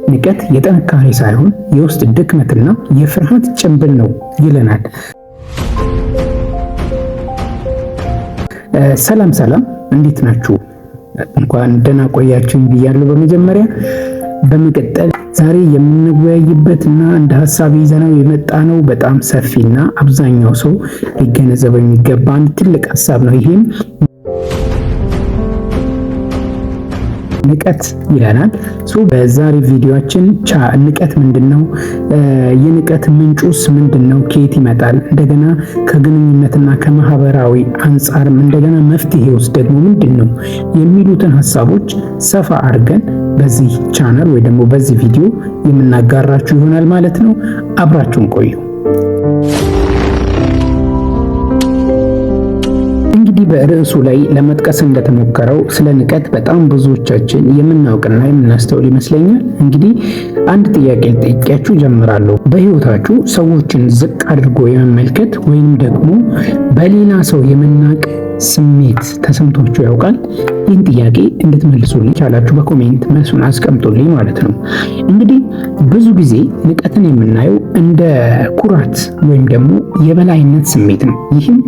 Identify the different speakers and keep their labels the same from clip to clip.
Speaker 1: ንቀት የጥንካሬ ሳይሆን የውስጥ ድክመትና የፍርሃት ጭንብል ነው ይለናል። ሰላም ሰላም፣ እንዴት ናችሁ? እንኳን ደህና ቆያችሁኝ ብያለሁ በመጀመሪያ። በመቀጠል ዛሬ የምንወያይበትና እንደ ሐሳብ ይዘነው የመጣ ነው በጣም ሰፊና አብዛኛው ሰው ሊገነዘበው የሚገባ አንድ ትልቅ ሐሳብ ነው። ይሄም ንቀት ይለናል። በዛሬ ቪዲዮአችን ንቀት ምንድነው? የንቀት ምንጩስ ምንድነው? ከየት ይመጣል? እንደገና ከግንኙነትና ከማህበራዊ አንጻርም እንደገና መፍትሄውስ ደግሞ ምንድነው? የሚሉትን ሐሳቦች ሰፋ አድርገን በዚህ ቻናል ወይ ደግሞ በዚህ ቪዲዮ የምናጋራችሁ ይሆናል ማለት ነው። አብራችሁን ቆዩ። እንግዲህ በርዕሱ ላይ ለመጥቀስ እንደተሞከረው ስለ ንቀት በጣም ብዙዎቻችን የምናውቅና የምናስተውል ይመስለኛል። እንግዲህ አንድ ጥያቄ ልጠይቃችሁ ጀምራለሁ። በህይወታችሁ ሰዎችን ዝቅ አድርጎ የመመልከት ወይም ደግሞ በሌላ ሰው የመናቅ ስሜት ተሰምቷችሁ ያውቃል? ይህን ጥያቄ እንድትመልሱልኝ ቻላችሁ በኮሜንት መልሱን አስቀምጡልኝ ማለት ነው። እንግዲህ ብዙ ጊዜ ንቀትን የምናየው እንደ ኩራት ወይም ደግሞ የበላይነት ስሜት ነው። ይህም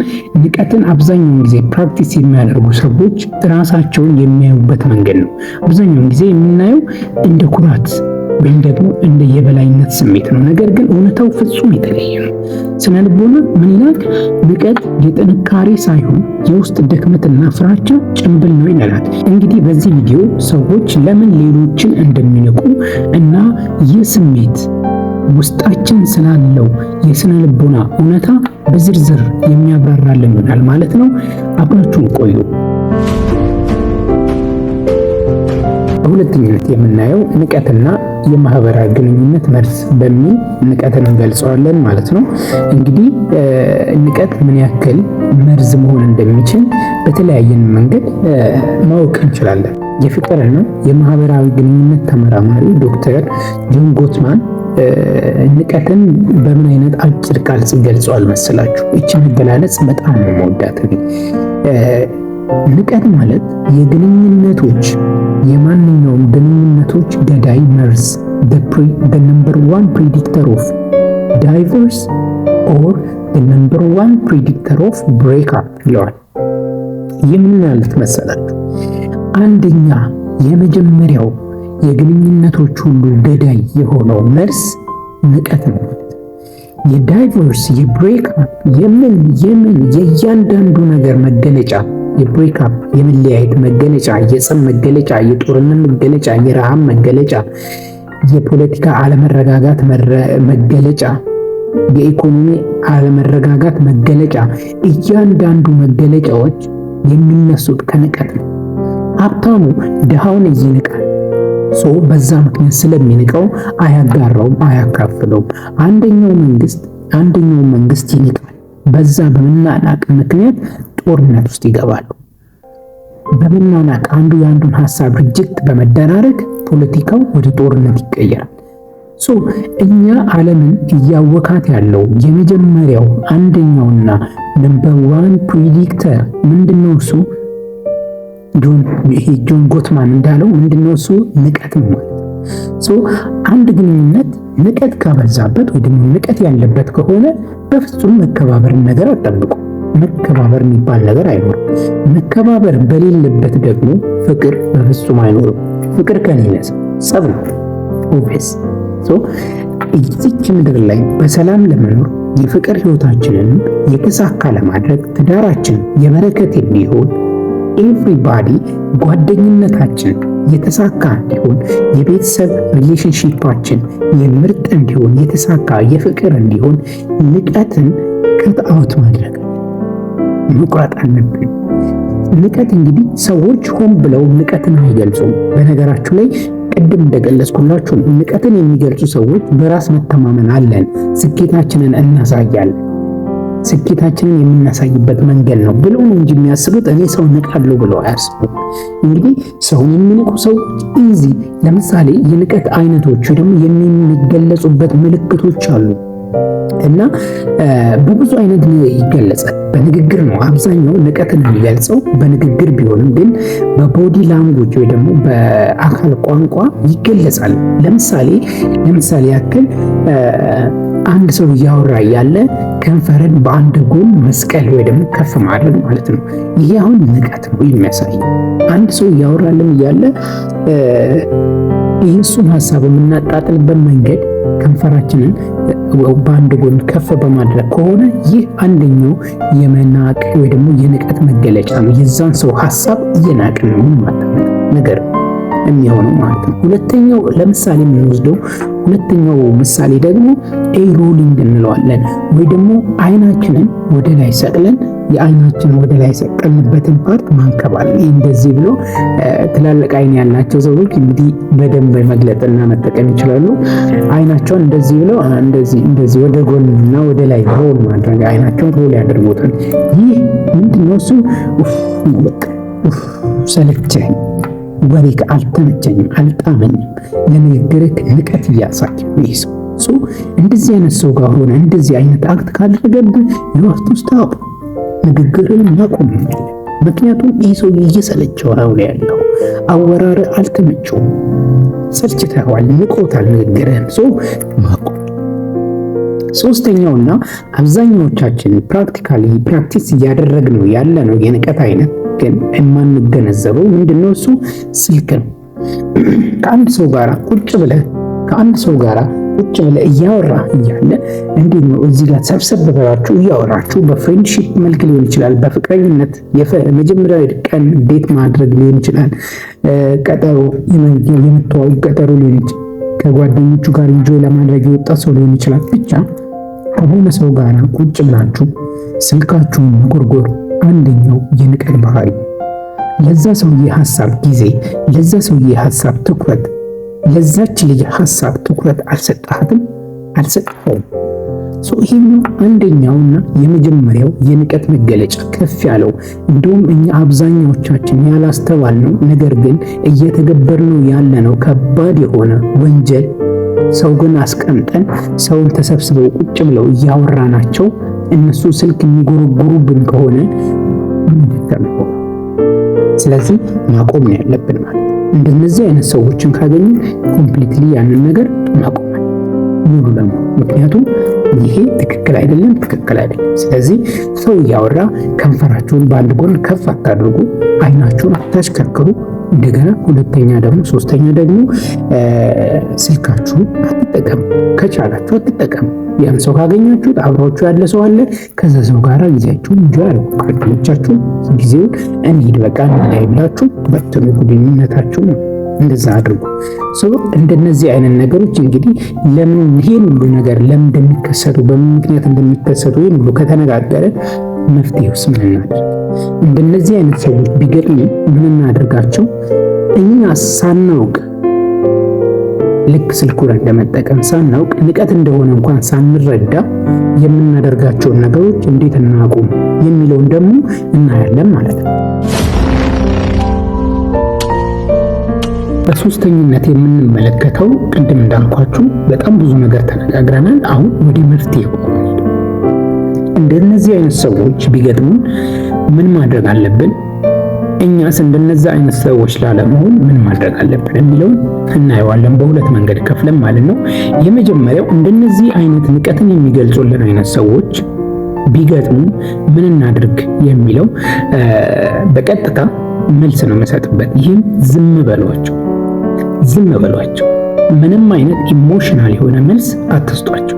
Speaker 1: ንቀትን አብዛኛውን ጊዜ ፕራክቲስ የሚያደርጉ ሰዎች ራሳቸውን የሚያዩበት መንገድ ነው። አብዛኛውን ጊዜ የምናየው እንደ ኩራት ወይም ደግሞ እንደ የበላይነት ስሜት ነው። ነገር ግን እውነታው ፍጹም የተለየ ነው። ስነ ልቦና ምን ይላል? ንቀት የጥንካሬ ሳይሆን የውስጥ ድክመትና ፍራቻ ጭንብል ነው ይላል። እንግዲህ በዚህ ቪዲዮ ሰዎች ለምን ሌሎችን እንደሚንቁ እና ይህ ስሜት ውስጣችን ስላለው የስነ ልቦና እውነታ በዝርዝር የሚያብራራልን ይሆናል ማለት ነው። አብራችሁን ቆዩ። በሁለተኛነት የምናየው ንቀትና የማህበራዊ ግንኙነት መርዝ በሚል ንቀትን እንገልጸዋለን ማለት ነው። እንግዲህ ንቀት ምን ያክል መርዝ መሆን እንደሚችል በተለያየ መንገድ ማወቅ እንችላለን። የፍቅርና የማህበራዊ ግንኙነት ተመራማሪ ዶክተር ጆን ጎትማን ንቀትን በምን አይነት አጭር ቃል ይገልጸዋል መሰላችሁ? እቺ መገላለጽ በጣም ነው የምወዳት። ንቀት ማለት የማንኛውም ግንኙነቶች ገዳይ መርዝ፣ the number one predictor of divorce or the number one predictor of breakup ይለዋል። የምን ማለት መሰላችሁ? አንደኛ የመጀመሪያው የግንኙነቶች ሁሉ ገዳይ የሆነው መርዝ ንቀት ነው። የዳይቮርስ የብሬክአፕ የእያንዳንዱ ነገር መገለጫ የብሬክአፕ የመለያየት መገለጫ፣ የጸብ መገለጫ፣ የጦርነት መገለጫ፣ የረሃብ መገለጫ፣ የፖለቲካ አለመረጋጋት መገለጫ፣ የኢኮኖሚ አለመረጋጋት መገለጫ፣ እያንዳንዱ መገለጫዎች የሚነሱት ከንቀት ነው። ሀብታሙ ድሃውን ይንቃል። በዛ ምክንያት ስለሚንቀው አያጋራውም፣ አያካፍለውም። አንደኛው መንግስት ይንቃል። በዛ በመናናቅ ምክንያት ጦርነት ውስጥ ይገባሉ። በመናናቅ አንዱ የአንዱን ሀሳብ ሪጀክት በመደራረግ ፖለቲካው ወደ ጦርነት ይቀየራል። እኛ ዓለምን እያወካት ያለው የመጀመሪያው አንደኛውና ነምበር ዋን ፕሪዲክተር ምንድነው? እሱ ጆን ጎትማን እንዳለው ምንድነው? እሱ ንቀት ነው ማለት ነው። አንድ ግንኙነት ንቀት ካበዛበት ወይ ደግሞ ንቀት ያለበት ከሆነ በፍጹም መከባበርን ነገር አጠብቁ። መከባበር የሚባል ነገር አይኖርም። መከባበር በሌለበት ደግሞ ፍቅር በፍጹም አይኖርም። ፍቅር ከሌለ ጸብ ነው። ኦብቪየስ እዚች ምድር ላይ በሰላም ለመኖር የፍቅር ህይወታችንን የተሳካ ለማድረግ ትዳራችን የበረከት እንዲሆን ኤቭሪባዲ ጓደኝነታችን የተሳካ እንዲሆን የቤተሰብ ሪሌሽንሺፓችን የምርጥ እንዲሆን የተሳካ የፍቅር እንዲሆን ንቀትን ከትአውት ማድረግ መቁረጥ አለብን። ንቀት እንግዲህ ሰዎች ሆን ብለው ንቀትን አይገልጹም። በነገራችሁ ላይ ቅድም እንደገለጽኩላችሁ ንቀትን የሚገልጹ ሰዎች በራስ መተማመን አለን፣ ስኬታችንን እናሳያለን፣ ስኬታችንን የምናሳይበት መንገድ ነው ብለው ነው እንጂ የሚያስቡት እኔ ሰው ንቃለሁ ብለው አያስቡም። እንግዲህ ሰውን የሚንቁ ሰዎች ለምሳሌ የንቀት አይነቶች ደግሞ የሚገለጹበት ምልክቶች አሉ። እና በብዙ አይነት ይገለጻል። በንግግር ነው አብዛኛው ንቀትን የሚገልጸው በንግግር ቢሆንም ግን በቦዲ ላንጉጅ ወይ ደግሞ በአካል ቋንቋ ይገለጻል። ለምሳሌ ያክል አንድ ሰው እያወራ ያለ ከንፈርን በአንድ ጎን መስቀል ወይ ደግሞ ከፍ ማድረግ ማለት ነው። ይሄ አሁን ንቀት ነው የሚያሳይ። አንድ ሰው እያወራልን እያለ የእሱን ሀሳብ የምናጣጥልበት መንገድ ከንፈራችንን በአንድ ጎን ከፍ በማድረግ ከሆነ ይህ አንደኛው የመናቅ ወይ ደግሞ የንቀት መገለጫ ነው። የዛን ሰው ሀሳብ እየናቅን ነው ማለት ነገር የሚሆነው ማለት ነው። ሁለተኛው ለምሳሌ የምንወስደው ሁለተኛው ምሳሌ ደግሞ ሮሊንግ እንለዋለን ወይ ደግሞ አይናችንን ወደ ላይ ሰቅለን የአይናችን ወደ ላይ ሰቀልንበትን ፓርት ማንከባለል። እንደዚህ ብሎ ትላልቅ አይን ያላቸው ሰዎች እንግዲህ በደንብ መግለጥና መጠቀም ይችላሉ። አይናቸውን እንደዚህ ብለው እንደዚህ ወደ ጎንና ወደ ላይ ሮል ማድረግ አይናቸውን ሮል ያደርጉታል። ይህ ምንድነው? እሱ ሰለቸኝ፣ ወሬ አልተመቸኝም፣ አልጣመኝም፣ ለንግግርህ ንቀት እያሳየ ይህ ሰው እንደዚህ አይነት ሰው ጋር ሆነ እንደዚህ አይነት አክት ካደረገብህ ይወስቱ ስታፕ ንግግርን ማቆም። ምክንያቱም ይህ ሰው እየሰለቸው ነው ያለው፣ አወራር አልተመቸውም፣ ሰልችተዋል፣ ንቆታል ንግግርን ማቆም። ሶስተኛውና አብዛኛዎቻችን ፕራክቲስ እያደረግነው ያለ ነው የንቀት አይነት ግን የማንገነዘበው ምንድነው? እሱ ስልክ ነው። ከአንድ ሰው ጋር ቁጭ ብለህ እያወራ እያለ እንዴት ነው እዚህ ጋር ሰብሰብ ብላችሁ እያወራችሁ በፍሬንድሺፕ መልክ ሊሆን ይችላል፣ በፍቅረኝነት የመጀመሪያ ቀን ዴት ማድረግ ሊሆን ይችላል፣ ቀጠሮ የምትዋወቅ ቀጠሮ ሊሆን ይችላል፣ ከጓደኞቹ ጋር ኢንጆይ ለማድረግ የወጣ ሰው ሊሆን ይችላል። ብቻ ከሆነ ሰው ጋር ቁጭ ብላችሁ ስልካችሁን መጎርጎር አንደኛው የንቀት ባህሪ። ለዛ ሰውዬ ሐሳብ ጊዜ፣ ለዛ ሰውዬ ሐሳብ ትኩረት፣ ለዛች ልጅ ሐሳብ ትኩረት አልሰጠኸውም። ይሄኛው አንደኛውና የመጀመሪያው የንቀት መገለጫ ከፍ ያለው እንዲሁም እኛ አብዛኛዎቻችን ያላስተዋልነው ነገር ግን እየተገበርነው ያለነው ከባድ የሆነ ወንጀል። ሰው ግን አስቀምጠን ሰውን ተሰብስበው ቁጭ ብለው እያወራናቸው እነሱ ስልክ የሚጎረጉሩብን ከሆነ ስለዚህ ማቆም ነው ያለብን ማለት ነው። እንደነዚህ አይነት ሰዎችን ካገኙ ኮምፕሊትሊ ያንን ነገር ማቆም ሙሉ ለሙሉ። ምክንያቱም ይሄ ትክክል አይደለም። ስለዚህ ሰው እያወራ ከንፈራችሁን በአንድ ጎን ከፍ አታድርጉ፣ አይናችሁን አታሽከርክሩ። እንደገና ሶስተኛ ደግሞ ስልካችሁን አትጠቀሙ። ከቻላችሁ አትጠቀሙ። ያን ሰው ካገኛችሁት አብሯችሁ ያለ ሰው አለ፣ ከዛ ሰው ጋር ጊዜያችሁን እንጆይ አድርጉ። ጓደኞቻችሁ ጊዜውን እንሂድ በቃ ላይ ብላችሁ በትኑ ግንኙነታችሁ እንደዛ አድርጉ። እንደነዚህ አይነት ነገሮች እንግዲህ ለምን ይሄን ሁሉ ነገር ለምን እንደሚከሰቱ በምን ምክንያት እንደሚከሰቱ ይሄን ሁሉ ከተነጋገረ መፍትሄውስ ምን እናድርግ? እንደነዚህ አይነት ሰዎች ቢገጥሙ ምን እናድርጋቸው? እኛ ሳናውቅ ልክ ስልኩን እንደመጠቀም ሳናውቅ ንቀት እንደሆነ እንኳን ሳንረዳ የምናደርጋቸውን ነገሮች እንዴት እናቁም የሚለውን ደግሞ እናያለን ማለት ነው። በሶስተኝነት የምንመለከተው ቅድም እንዳልኳችሁ በጣም ብዙ ነገር ተነጋግረናል። አሁን ወደ መፍትሄው እንደነዚህ አይነት ሰዎች ቢገጥሙን ምን ማድረግ አለብን? እኛስ እንደነዛ አይነት ሰዎች ላለመሆን ምን ማድረግ አለብን የሚለውን እናየዋለን። በሁለት መንገድ ከፍለን ማለት ነው። የመጀመሪያው እንደነዚህ አይነት ንቀትን የሚገልጹልን አይነት ሰዎች ቢገጥሙን ምን እናድርግ የሚለው በቀጥታ መልስ ነው የምሰጥበት። ይህም ዝም በሏቸው። ምንም አይነት ኢሞሽናል የሆነ መልስ አትስጧቸው።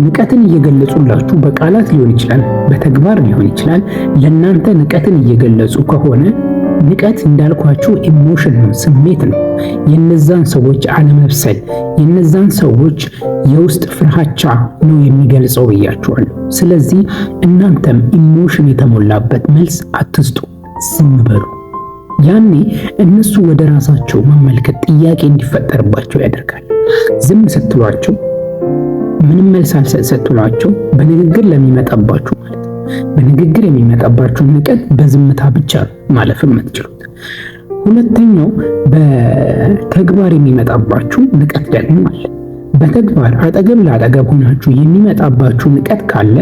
Speaker 1: ንቀትን እየገለጹላችሁ በቃላት ሊሆን ይችላል፣ በተግባር ሊሆን ይችላል። ለእናንተ ንቀትን እየገለጹ ከሆነ ንቀት እንዳልኳችሁ ኢሞሽን ነው፣ ስሜት ነው። የነዛን ሰዎች አለመብሰል፣ የነዛን ሰዎች የውስጥ ፍርሃቻ ነው የሚገልጸው ብያችኋለሁ። ስለዚህ እናንተም ኢሞሽን የተሞላበት መልስ አትስጡ፣ ዝም በሉ። ያኔ እነሱ ወደ ራሳቸው መመልከት ጥያቄ እንዲፈጠርባቸው ያደርጋል። ዝም ስትሏቸው ምንም መልስ አልሰጡላቸው በንግግር ለሚመጣባችሁ ማለት ነው። በንግግር የሚመጣባችሁ ንቀት በዝምታ ብቻ ማለፍ የምትችሉት። ሁለተኛው በተግባር የሚመጣባችሁ ንቀት ደግሞ አለ። በተግባር አጠገብ ለአጠገብ ሆናችሁ የሚመጣባችሁ ንቀት ካለ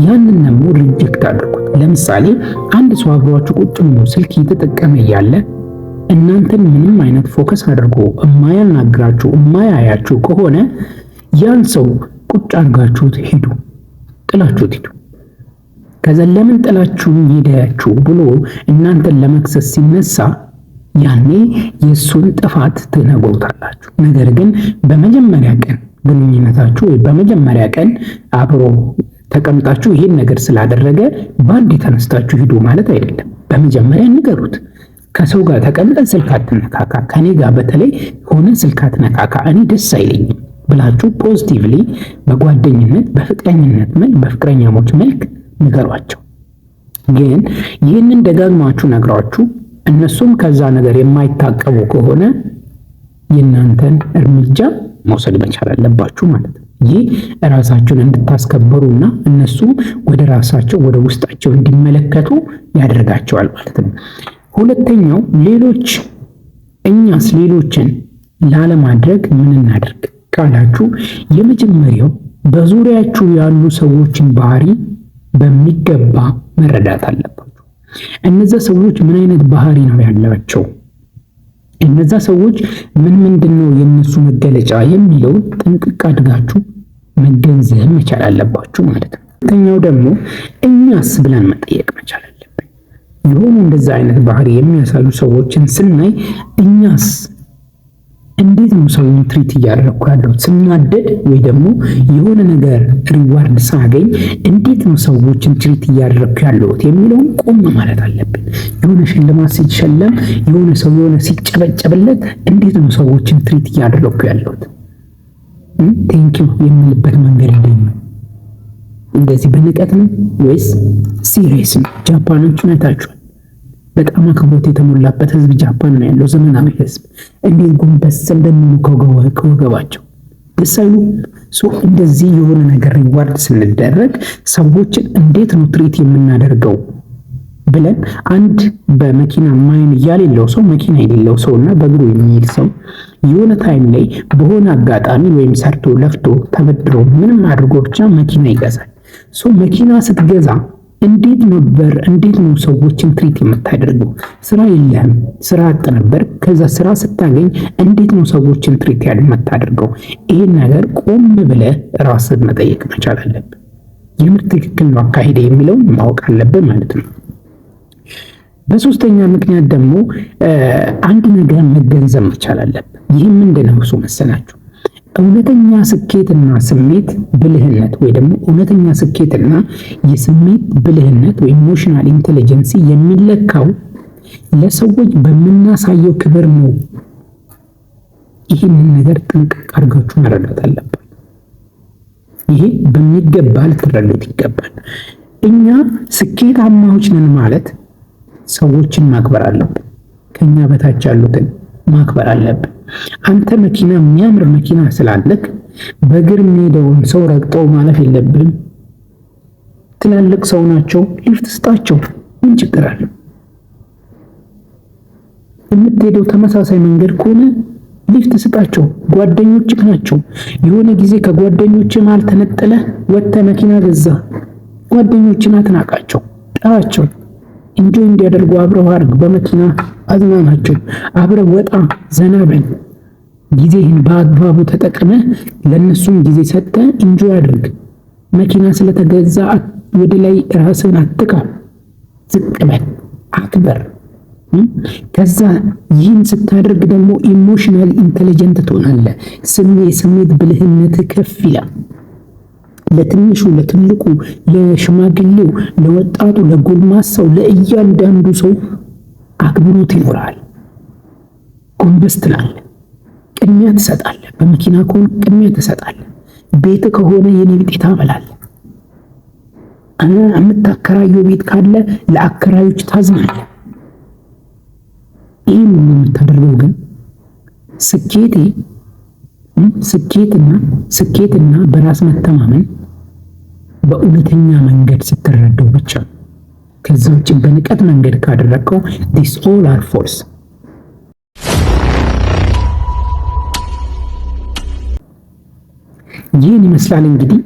Speaker 1: ያንን ደግሞ ሪጀክት አድርጉት። ለምሳሌ አንድ ሰው አብሯችሁ ቁጭ ብሎ ስልክ እየተጠቀመ እያለ እናንተን ምንም አይነት ፎከስ አድርጎ የማያናግራችሁ የማያያችሁ ከሆነ ያን ሰው ቁጭ አድርጋችሁት ሂዱ፣ ጥላችሁት ሂዱ። ከዛ ለምን ጥላችሁ ሄዳችሁ ብሎ እናንተን ለመክሰስ ሲነሳ ያኔ የሱን ጥፋት ትነግሩታላችሁ። ነገር ግን በመጀመሪያ ቀን ግንኙነታችሁ ወይ በመጀመሪያ ቀን አብሮ ተቀምጣችሁ ይሄን ነገር ስላደረገ ባንድ ተነስታችሁ ሂዱ ማለት አይደለም። በመጀመሪያ ንገሩት። ከሰው ጋር ተቀምጠ ስልክ አትነካካ፣ ከኔ ጋር በተለይ ሆነ ስልክ አትነካካ፣ እኔ ደስ አይለኝም ብላችሁ ፖዚቲቭሊ በጓደኝነት በፍቅረኝነት መልክ በፍቅረኛሞች መልክ ንገሯቸው። ግን ይህንን ደጋግማችሁ ነግራችሁ እነሱም ከዛ ነገር የማይታቀቡ ከሆነ የእናንተን እርምጃ መውሰድ መቻል አለባችሁ ማለት ነው። ይህ ራሳቸውን እንድታስከበሩና እነሱም ወደ ራሳቸው ወደ ውስጣቸው እንዲመለከቱ ያደርጋቸዋል ማለት ነው። ሁለተኛው እኛስ ሌሎችን ላለማድረግ ምን እናደርግ ካላችሁ የመጀመሪያው በዙሪያችሁ ያሉ ሰዎችን ባህሪ በሚገባ መረዳት አለባችሁ። እነዛ ሰዎች ምን አይነት ባህሪ ነው ያላቸው? እነዛ ሰዎች ምንድነው የነሱ መገለጫ የሚለው ጥንቅቅ አድርጋችሁ መገንዘብ መቻል አለባችሁ ማለት ነው። ሁለተኛው ደግሞ እኛስ ብለን መጠየቅ መቻል አለብን። የሆኑ እንደዛ አይነት ባህሪ የሚያሳዩ ሰዎችን ስናይ እኛስ እንዴት ነው ሰውን ትሪት እያደረኩ ያለው? ስናደድ ወይ ደግሞ የሆነ ነገር ሪዋርድ ሳገኝ እንዴት ነው ሰዎችን ትሪት እያደረኩ ያለሁት የሚለውን ቆም ማለት አለብን። የሆነ ሽልማት ሲሸለም የሆነ ሰው የሆነ ሲጨበጨብለት እንዴት ነው ሰዎችን ትሪት እያደረኩ ያለሁት? ቴንኪው የምልበት መንገድ እንዴት ነው? እንደዚህ በንቀት ነው ወይስ ሲሪየስ ነው? ጃፓኖችን አይታችኋል። በጣም አክብሮት የተሞላበት ህዝብ ጃፓን ነው ያለው፣ ዘመናዊ ህዝብ። እንዴት ጎንበስ እንደሚሉ ከወገባቸው ደስ አይሉ። እንደዚህ የሆነ ነገር ሪዋርድ ስንደረግ ሰዎችን እንዴት ነው ትሪት የምናደርገው ብለን አንድ በመኪና ማይን እያሌለው ሰው መኪና የሌለው ሰውና በእግሩ የሚሄድ ሰው የሆነ ታይም ላይ በሆነ አጋጣሚ ወይም ሰርቶ ለፍቶ ተበድሮ ምንም አድርጎ ብቻ መኪና ይገዛል። መኪና ስትገዛ እንዴት ነው ሰዎችን ትሪት የምታደርገው? ስራ የለህም፣ ስራ አጥ ነበር። ከዛ ስራ ስታገኝ እንዴት ነው ሰዎችን ትሪት የምታደርገው? ይሄን ነገር ቆም ብለህ ራስን መጠየቅ መቻል አለብህ። የምር ትክክል ነው አካሄደ የሚለውን ማወቅ አለብህ ማለት ነው። በሶስተኛ ምክንያት ደግሞ አንድ ነገር መገንዘብ መቻል አለብህ። ይህ ምንድነው እሱ መሰላችሁ? እውነተኛ ስኬትና ስሜት ብልህነት ወይ ደግሞ እውነተኛ ስኬትና የስሜት ብልህነት ወይ ኢሞሽናል ኢንተለጀንሲ የሚለካው ለሰዎች በምናሳየው ክብር ነው። ይህንን ነገር ጥንቅቅ አድርጋችሁ መረዳት አለባችሁ። ይሄ በሚገባ ልትረዱት ይገባል። እኛ ስኬታማዎች ነን ማለት ሰዎችን ማክበር አለብን። ከኛ በታች ያሉትን ማክበር አለብን። አንተ መኪና የሚያምር መኪና ስላለክ በእግር የሚሄደውን ሰው ረግጠው ማለፍ የለብንም። ትላልቅ ሰው ናቸው፣ ሊፍት ስጣቸው፣ ምን ችግር አለ? የምትሄደው ተመሳሳይ መንገድ ከሆነ ሊፍት ስጣቸው፣ ጓደኞችህ ናቸው። የሆነ ጊዜ ከጓደኞችህ መሃል ተነጥለህ ወጥተህ መኪና ገዛ፣ ጓደኞችህን አትናቃቸው፣ ጠራቸው፣ እንጆይ እንዲያደርጉ አብረው አድርግ። በመኪና አዝናናቸው፣ አብረው ወጣ ዘና በል። ጊዜህን በአግባቡ ተጠቅመህ ለነሱም ጊዜ ሰጥተህ እንጆይ አድርግ። መኪና ስለተገዛ ወደ ላይ ራስን አትካ፣ ዝቅ በል፣ አክበር። ከዛ ይህን ስታደርግ ደግሞ ኢሞሽናል ኢንተለጀንት ትሆናለህ። ስሜት ብልህነት ከፍ ይላል። ለትንሹ፣ ለትልቁ፣ ለሽማግሌው፣ ለወጣቱ፣ ለጎልማሳው፣ ለእያንዳንዱ ሰው አክብሮት ይኖራል። ጎንበስ ትላለህ፣ ቅድሚያ ትሰጣለህ። በመኪና ከሆነ ቅድሚያ ትሰጣለህ። ቤት ከሆነ የኔ ቤት ታበላለህ። የምታከራየው ቤት ካለ ለአከራዮች ታዝናለህ። ይህን የምታደርገው ግን ስኬትና በራስ መተማመን በእውነተኛ መንገድ ስትረዳው ብቻ። ከዛ ውጭ በንቀት መንገድ ካደረከው this all are false። ይህን ይመስላል እንግዲህ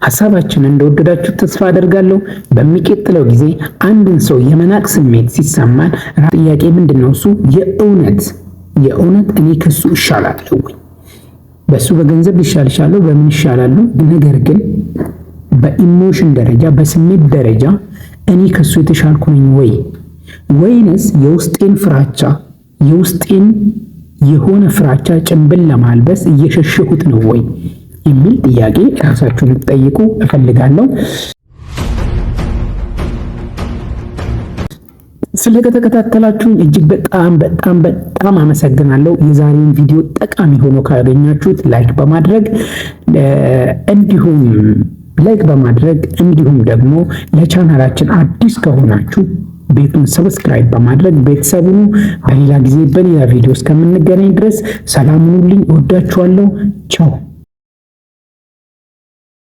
Speaker 1: ሀሳባችንን እንደወደዳችሁ ተስፋ አደርጋለሁ። በሚቀጥለው ጊዜ አንድን ሰው የመናቅ ስሜት ሲሰማን ጥያቄ ምንድነው? እሱ የእውነት እኔ ከሱ እሻላለሁ ወይ? በሱ በገንዘብ ሊሻል ይሻለሁ፣ በምን ይሻላሉ? ነገር ግን በኢሞሽን ደረጃ በስሜት ደረጃ እኔ ከሱ የተሻልኩ ነኝ ወይ? ወይንስ የውስጤን ፍራቻ የውስጤን የሆነ ፍራቻ ጭንብል ለማልበስ እየሸሸሁት ነው ወይ የሚል ጥያቄ ራሳችሁን ልትጠይቁ እፈልጋለሁ። ስለተከታተላችሁኝ እጅግ በጣም አመሰግናለሁ። የዛሬውን ቪዲዮ ጠቃሚ ሆኖ ካገኛችሁት ላይክ በማድረግ እንዲሁም ደግሞ ለቻናላችን አዲስ ከሆናችሁ ቤቱን ሰብስክራይብ በማድረግ ቤተሰቡን በሌላ ጊዜ በሌላ ቪዲዮ እስከምንገናኝ ድረስ ሰላም ሁኑልኝ። እወዳችኋለሁ። ቻው